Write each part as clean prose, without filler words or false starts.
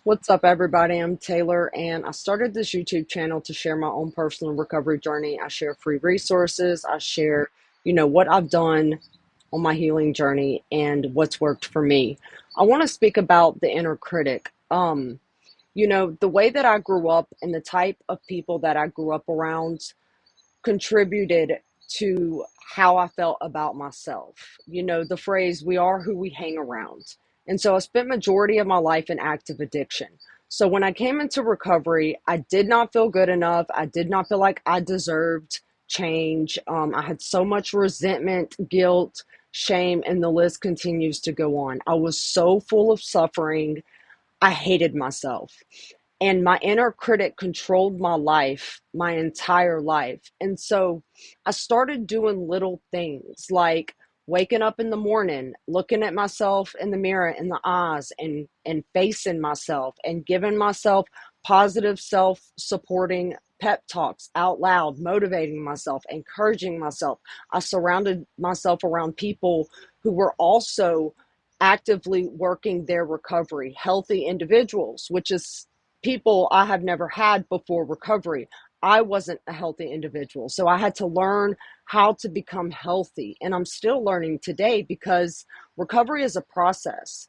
What's up, everybody? I'm Taylor, and I started this YouTube channel to share my own personal recovery journey. I share free resources. I share, what I've done on my healing journey and what's worked for me. I want to speak about the inner critic. The way that I grew up and the type of people that I grew up around contributed to how I felt about myself. The phrase, we are who we hang around. And so I spent majority of my life in active addiction. So when I came into recovery, I did not feel good enough. I did not feel like I deserved change. I had so much resentment, guilt, shame, and the list continues to go on. I was so full of suffering. I hated myself. And my inner critic controlled my life, my entire life. And so I started doing little things like waking up in the morning, looking at myself in the mirror in the eyes and facing myself and giving myself positive self-supporting pep talks out loud, motivating myself, encouraging myself. I surrounded myself around people who were also actively working their recovery, healthy individuals, which is people I have never had before recovery. I wasn't a healthy individual. So I had to learn how to become healthy. And I'm still learning today because recovery is a process.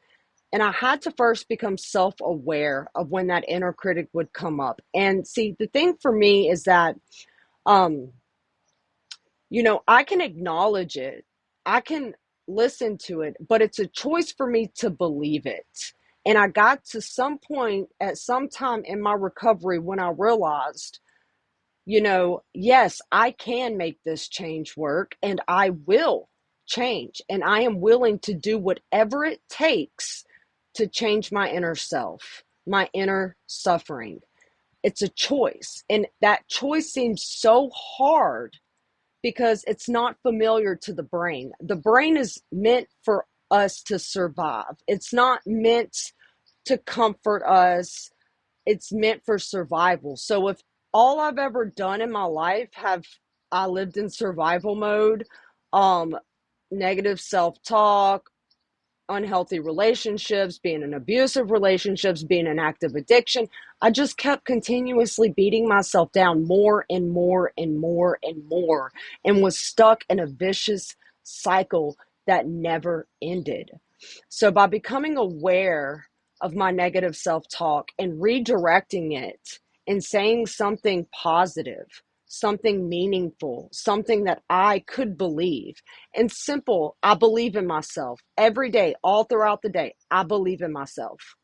And I had to first become self aware of when that inner critic would come up. And see, the thing for me is that, um, I can acknowledge it, I can listen to it, but it's a choice for me to believe it. And I got to some point at some time in my recovery when I realized, yes, I can make this change work and I will change. And I am willing to do whatever it takes to change my inner self, my inner suffering. It's a choice. And that choice seems so hard because it's not familiar to the brain. The brain is meant for us to survive. It's not meant to comfort us. It's meant for survival. So if all I've ever done in my life have I lived in survival mode, um, negative self-talk, unhealthy relationships, being in abusive relationships, being in active addiction. I just kept continuously beating myself down more and more and more and more, and was stuck in a vicious cycle that never ended. So by becoming aware of my negative self-talk and redirecting it and saying something positive, something meaningful, something that I could believe. And simple, I believe in myself. Every day, all throughout the day, I believe in myself.